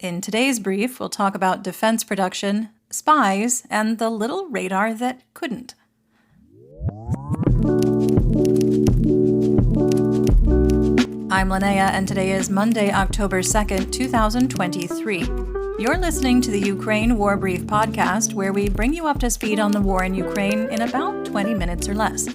In today's brief, we'll talk about defense production, spies, and the little radar that couldn't. I'm Linnea, and today is Monday, October 2nd, 2023. You're listening to the Ukraine War Brief podcast, where we bring you up to speed on the war in Ukraine in about 20 minutes or less.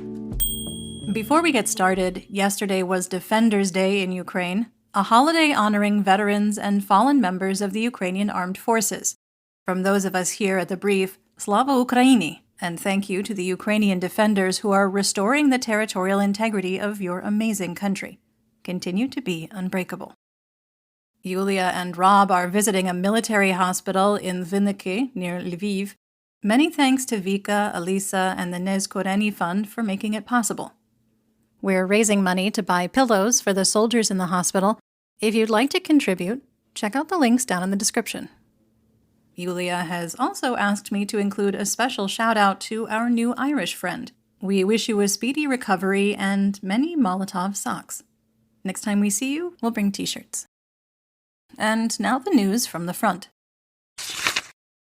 Before we get started, yesterday was Defenders' Day in Ukraine, a holiday honoring veterans and fallen members of the Ukrainian armed forces. From those of us here at the brief, Slava Ukraini, and thank you to the Ukrainian defenders who are restoring the territorial integrity of your amazing country. Continue to be unbreakable. Yewleea and Rob are visiting a military hospital in Vinnytsia, near Lviv. Many thanks to Vika, Alisa, and the Nezkoreni Fund for making it possible. We're raising money to buy pillows for the soldiers in the hospital. If you'd like to contribute, check out the links down in the description. Yewleea has also asked me to include a special shout-out to our new Irish friend. We wish you a speedy recovery and many Molotov socks. Next time we see you, we'll bring t-shirts. And now the news from the front.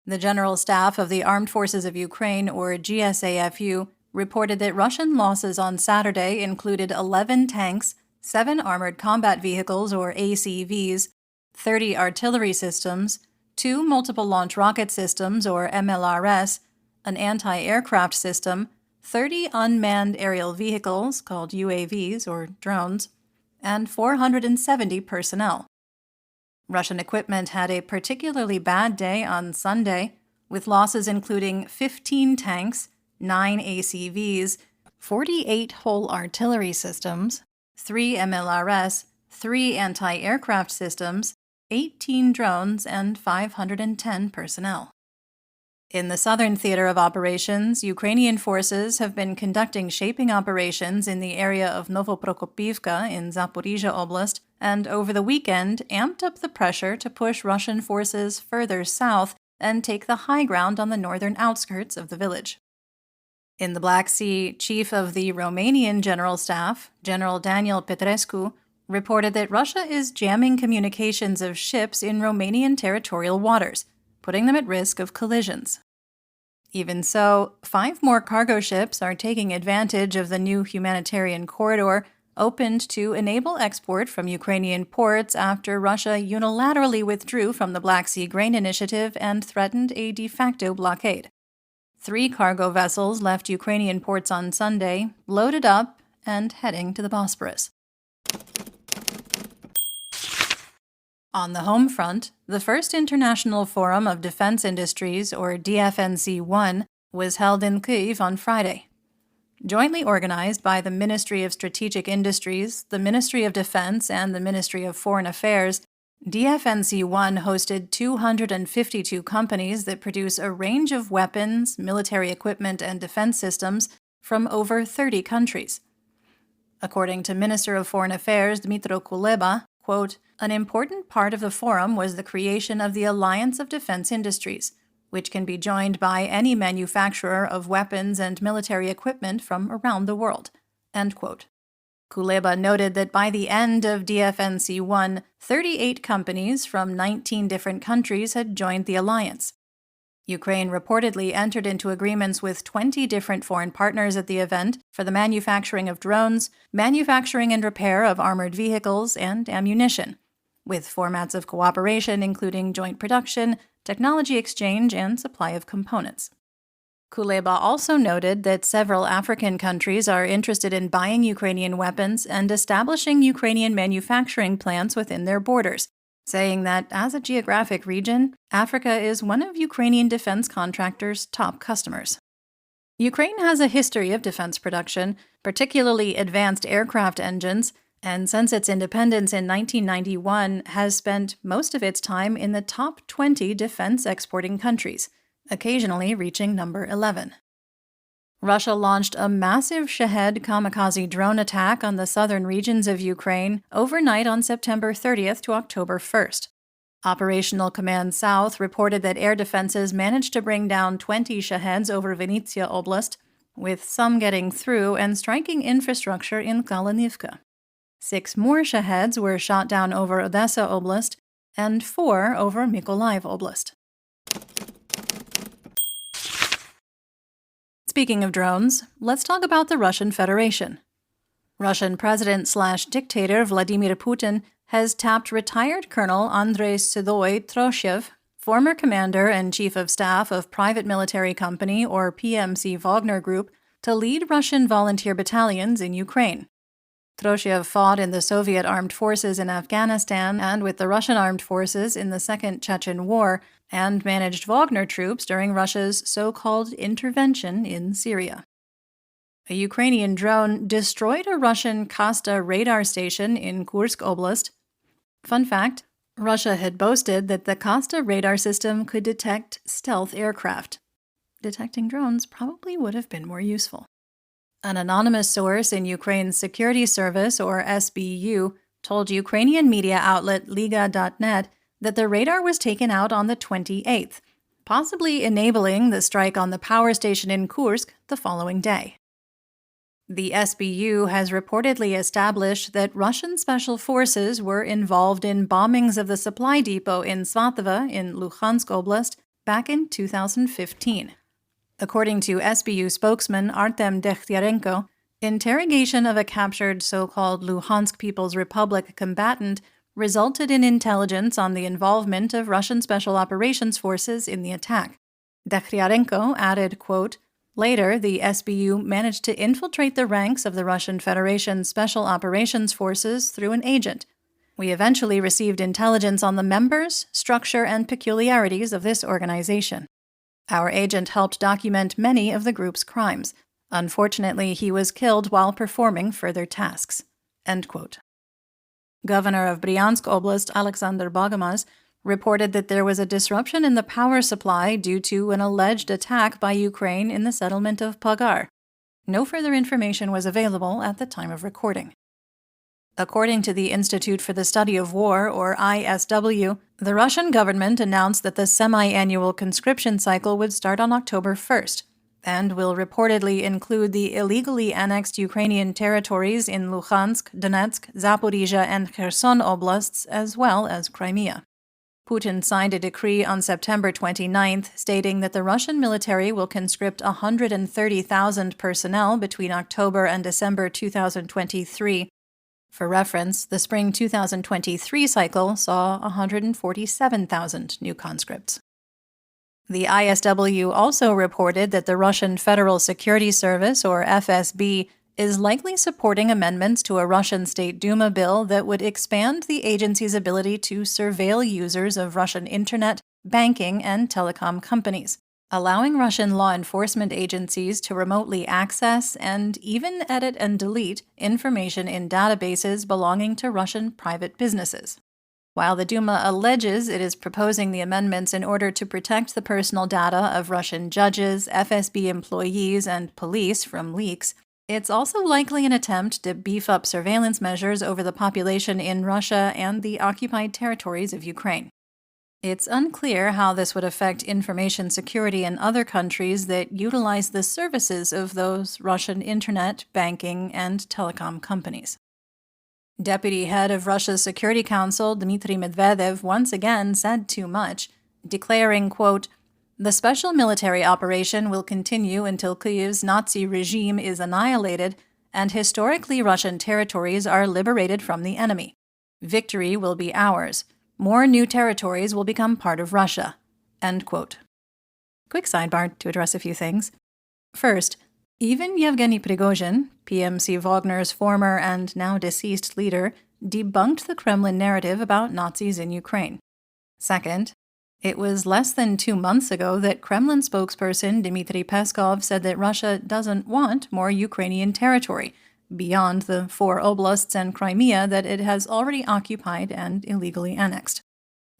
The General Staff of the Armed Forces of Ukraine, or GSAFU, reported that Russian losses on Saturday included 11 tanks, 7 armored combat vehicles, or ACVs, 30 artillery systems, 2 multiple launch rocket systems, or MLRS, an anti-aircraft system, 30 unmanned aerial vehicles, called UAVs, or drones, and 470 personnel. Russian equipment had a particularly bad day on Sunday, with losses including 15 tanks, 9 ACVs, 48 whole artillery systems, 3 MLRS, 3 anti-aircraft systems, 18 drones, and 510 personnel. In the southern theater of operations, Ukrainian forces have been conducting shaping operations in the area of Novoprokopivka in Zaporizhia Oblast, and over the weekend amped up the pressure to push Russian forces further south and take the high ground on the northern outskirts of the village. In the Black Sea, Chief of the Romanian General Staff, General Daniel Petrescu, reported that Russia is jamming communications of ships in Romanian territorial waters, putting them at risk of collisions. Even so, 5 more cargo ships are taking advantage of the new humanitarian corridor opened to enable export from Ukrainian ports after Russia unilaterally withdrew from the Black Sea Grain Initiative and threatened a de facto blockade. 3 cargo vessels left Ukrainian ports on Sunday, loaded up and heading to the Bosporus. On the home front, the first International Forum of Defense Industries, or DFNC-1, was held in Kyiv on Friday. Jointly organized by the Ministry of Strategic Industries, the Ministry of Defense, and the Ministry of Foreign Affairs, DFNC-1 hosted 252 companies that produce a range of weapons, military equipment, and defense systems from over 30 countries. According to Minister of Foreign Affairs Dmytro Kuleba, quote, "An important part of the forum was the creation of the Alliance of Defense Industries, which can be joined by any manufacturer of weapons and military equipment from around the world." End quote. Kuleba noted that by the end of DFNC-1, 38 companies from 19 different countries had joined the alliance. Ukraine reportedly entered into agreements with 20 different foreign partners at the event for the manufacturing of drones, manufacturing and repair of armored vehicles, and ammunition, with formats of cooperation including joint production, technology exchange, and supply of components. Kuleba also noted that several African countries are interested in buying Ukrainian weapons and establishing Ukrainian manufacturing plants within their borders, saying that as a geographic region, Africa is one of Ukrainian defense contractors' top customers. Ukraine has a history of defense production, particularly advanced aircraft engines, and since its independence in 1991 has spent most of its time in the top 20 defense exporting countries, occasionally reaching number 11. Russia launched a massive Shahed kamikaze drone attack on the southern regions of Ukraine overnight on September 30th to October 1st. Operational Command South reported that air defenses managed to bring down 20 Shaheds over Vinnytsia Oblast, with some getting through and striking infrastructure in Kalanivka. 6 more Shaheds were shot down over Odessa Oblast, and 4 over Mykolaiv Oblast. Speaking of drones, let's talk about the Russian Federation. Russian President/dictator Vladimir Putin has tapped retired Colonel Andrei Sydoy Troshev, former commander and chief of staff of Private Military Company or PMC Wagner Group, to lead Russian volunteer battalions in Ukraine. Troshev fought in the Soviet armed forces in Afghanistan and with the Russian armed forces in the Second Chechen War, and managed Wagner troops during Russia's so-called intervention in Syria. A Ukrainian drone destroyed a Russian Kasta radar station in Kursk Oblast. Fun fact, Russia had boasted that the Kasta radar system could detect stealth aircraft. Detecting drones probably would have been more useful. An anonymous source in Ukraine's security service, or SBU, told Ukrainian media outlet Liga.net that the radar was taken out on the 28th, possibly enabling the strike on the power station in Kursk the following day. The SBU has reportedly established that Russian special forces were involved in bombings of the supply depot in Svatova in Luhansk Oblast back in 2015. According to SBU spokesman Artem Dekhtiarenko, interrogation of a captured so-called Luhansk People's Republic combatant resulted in intelligence on the involvement of Russian Special Operations Forces in the attack. Dekhtiarenko added, quote, "Later, the SBU managed to infiltrate the ranks of the Russian Federation's Special Operations Forces through an agent. We eventually received intelligence on the members, structure, and peculiarities of this organization. Our agent helped document many of the group's crimes. Unfortunately, he was killed while performing further tasks." End quote. Governor of Bryansk Oblast, Alexander Bogomaz, reported that there was a disruption in the power supply due to an alleged attack by Ukraine in the settlement of Pagar. No further information was available at the time of recording. According to the Institute for the Study of War, or ISW, the Russian government announced that the semi-annual conscription cycle would start on October 1st, and will reportedly include the illegally annexed Ukrainian territories in Luhansk, Donetsk, Zaporizhia, and Kherson oblasts, as well as Crimea. Putin signed a decree on September 29th stating that the Russian military will conscript 130,000 personnel between October and December 2023. For reference, the spring 2023 cycle saw 147,000 new conscripts. The ISW also reported that the Russian Federal Security Service, or FSB, is likely supporting amendments to a Russian State Duma bill that would expand the agency's ability to surveil users of Russian internet, banking, and telecom companies, allowing Russian law enforcement agencies to remotely access and even edit and delete information in databases belonging to Russian private businesses. While the Duma alleges it is proposing the amendments in order to protect the personal data of Russian judges, FSB employees, and police from leaks, it's also likely an attempt to beef up surveillance measures over the population in Russia and the occupied territories of Ukraine. It's unclear how this would affect information security in other countries that utilize the services of those Russian internet, banking, and telecom companies. Deputy head of Russia's Security Council Dmitry Medvedev once again said too much, declaring, quote, "The special military operation will continue until Kyiv's Nazi regime is annihilated and historically Russian territories are liberated from the enemy. Victory will be ours. More new territories will become part of Russia." End quote. Quick sidebar to address a few things. First, even Yevgeny Prigozhin, PMC Wagner's former and now deceased leader, debunked the Kremlin narrative about Nazis in Ukraine. Second, it was less than 2 months ago that Kremlin spokesperson Dmitry Peskov said that Russia doesn't want more Ukrainian territory, beyond the 4 oblasts and Crimea that it has already occupied and illegally annexed.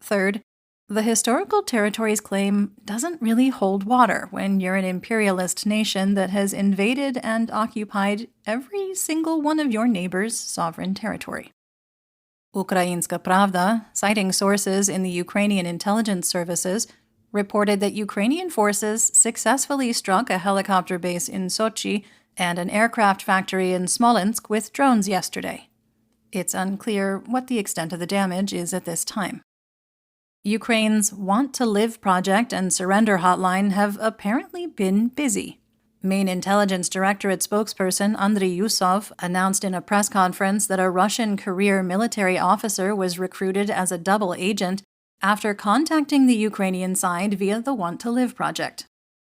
Third, the historical territories claim doesn't really hold water when you're an imperialist nation that has invaded and occupied every single one of your neighbors' sovereign territory. Ukrainska Pravda, citing sources in the Ukrainian intelligence services, reported that Ukrainian forces successfully struck a helicopter base in Sochi and an aircraft factory in Smolensk with drones yesterday. It's unclear what the extent of the damage is at this time. Ukraine's Want to Live project and surrender hotline have apparently been busy. Main Intelligence Directorate spokesperson Andriy Yusov announced in a press conference that a Russian career military officer was recruited as a double agent after contacting the Ukrainian side via the Want to Live project.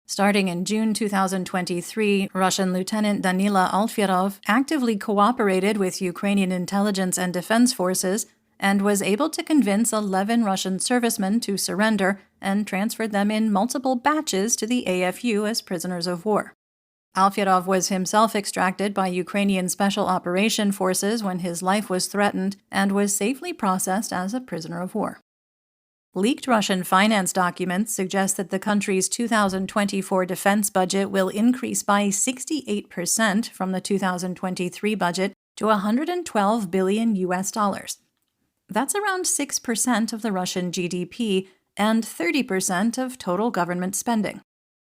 Starting in June 2023, Russian Lieutenant Danila Alfierov actively cooperated with Ukrainian intelligence and defense forces and was able to convince 11 Russian servicemen to surrender and transferred them in multiple batches to the AFU as prisoners of war. Alfierov was himself extracted by Ukrainian Special Operation Forces when his life was threatened and was safely processed as a prisoner of war. Leaked Russian finance documents suggest that the country's 2024 defense budget will increase by 68% from the 2023 budget to $112 billion. That's around 6% of the Russian GDP and 30% of total government spending.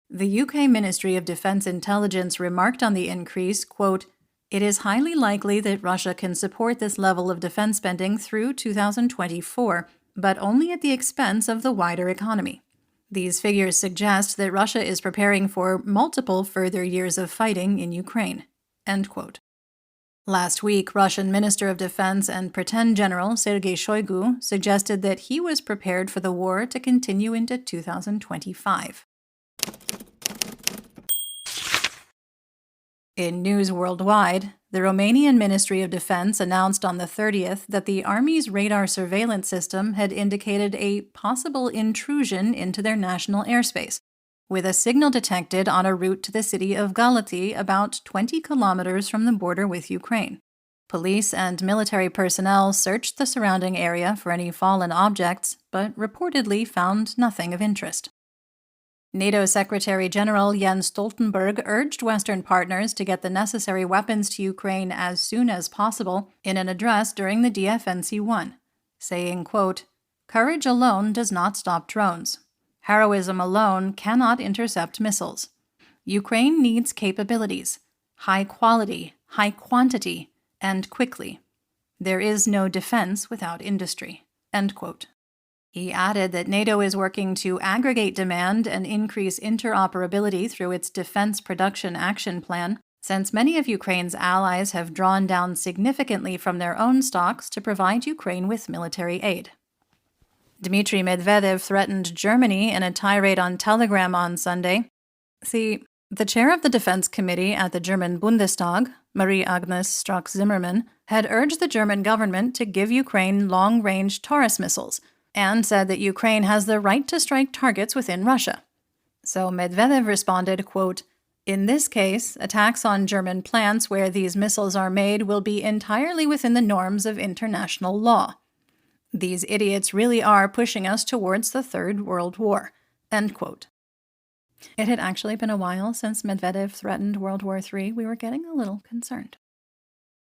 The UK Ministry of Defence Intelligence remarked on the increase, quote, "It is highly likely that Russia can support this level of defense spending through 2024, but only at the expense of the wider economy. These figures suggest that Russia is preparing for multiple further years of fighting in Ukraine." End quote. Last week, Russian Minister of Defense and Pretend General Sergei Shoigu suggested that he was prepared for the war to continue into 2025. In news worldwide, the Romanian Ministry of Defense announced on the 30th that the Army's radar surveillance system had indicated a possible intrusion into their national airspace, with a signal detected on a route to the city of Galați, about 20 kilometers from the border with Ukraine. Police and military personnel searched the surrounding area for any fallen objects, but reportedly found nothing of interest. NATO Secretary General Jens Stoltenberg urged Western partners to get the necessary weapons to Ukraine as soon as possible in an address during the DFNC-1, saying, quote, "Courage alone does not stop drones. Heroism alone cannot intercept missiles. Ukraine needs capabilities, high quality, high quantity, and quickly. There is no defense without industry." End quote. He added that NATO is working to aggregate demand and increase interoperability through its Defense Production Action Plan, since many of Ukraine's allies have drawn down significantly from their own stocks to provide Ukraine with military aid. Dmitry Medvedev threatened Germany in a tirade on Telegram on Sunday. See, the chair of the Defense Committee at the German Bundestag, Marie-Agnes Strack-Zimmermann, had urged the German government to give Ukraine long-range Taurus missiles, and said that Ukraine has the right to strike targets within Russia. So Medvedev responded, quote, "In this case, attacks on German plants where these missiles are made will be entirely within the norms of international law. These idiots really are pushing us towards the Third World War." End quote. It had actually been a while since Medvedev threatened World War III. We were getting a little concerned.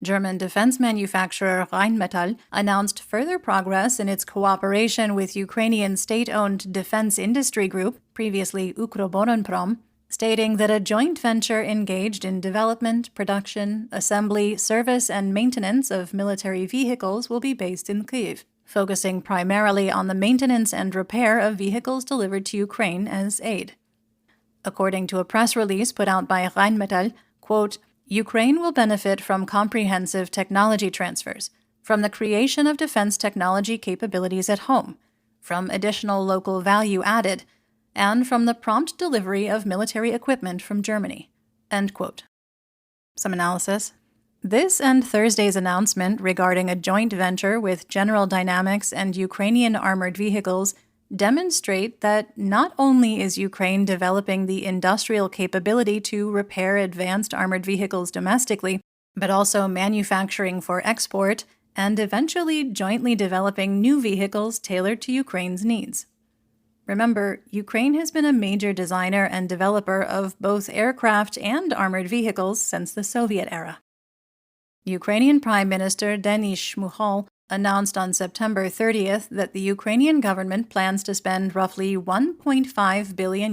German defense manufacturer Rheinmetall announced further progress in its cooperation with Ukrainian state-owned defense industry group, previously Ukroboronprom, stating that a joint venture engaged in development, production, assembly, service, and maintenance of military vehicles will be based in Kyiv, focusing primarily on the maintenance and repair of vehicles delivered to Ukraine as aid. According to a press release put out by Rheinmetall, quote, "Ukraine will benefit from comprehensive technology transfers, from the creation of defense technology capabilities at home, from additional local value added, and from the prompt delivery of military equipment from Germany." End quote. Some analysis. This and Thursday's announcement regarding a joint venture with General Dynamics and Ukrainian armored vehicles demonstrate that not only is Ukraine developing the industrial capability to repair advanced armored vehicles domestically, but also manufacturing for export and eventually jointly developing new vehicles tailored to Ukraine's needs. Remember, Ukraine has been a major designer and developer of both aircraft and armored vehicles since the Soviet era. Ukrainian Prime Minister Denis Shmyhal announced on September 30th that the Ukrainian government plans to spend roughly $1.5 billion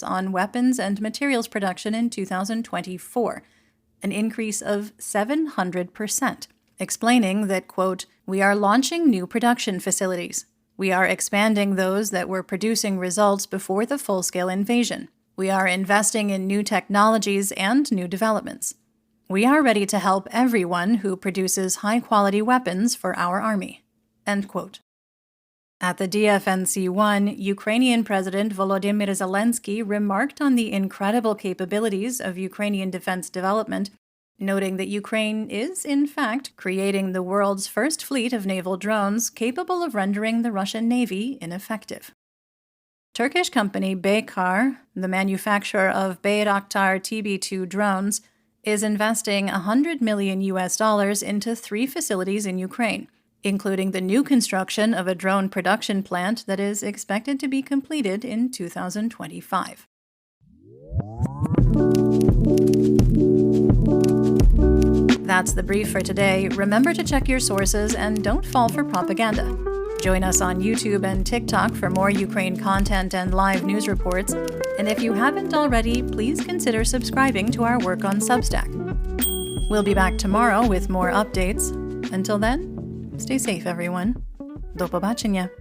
on weapons and materials production in 2024, an increase of 700%, explaining that, quote, "We are launching new production facilities. We are expanding those that were producing results before the full-scale invasion. We are investing in new technologies and new developments. We are ready to help everyone who produces high-quality weapons for our army." End quote. At the DFNC-1, Ukrainian President Volodymyr Zelensky remarked on the incredible capabilities of Ukrainian defense development, noting that Ukraine is, in fact, creating the world's first fleet of naval drones capable of rendering the Russian Navy ineffective. Turkish company Baykar, the manufacturer of Bayraktar TB2 drones, is investing $100 million into 3 facilities in Ukraine, including the new construction of a drone production plant that is expected to be completed in 2025. That's the brief for today. Remember to check your sources and don't fall for propaganda. Join us on YouTube and TikTok for more Ukraine content and live news reports. And if you haven't already, please consider subscribing to our work on Substack. We'll be back tomorrow with more updates. Until then, stay safe, everyone. Do побачення.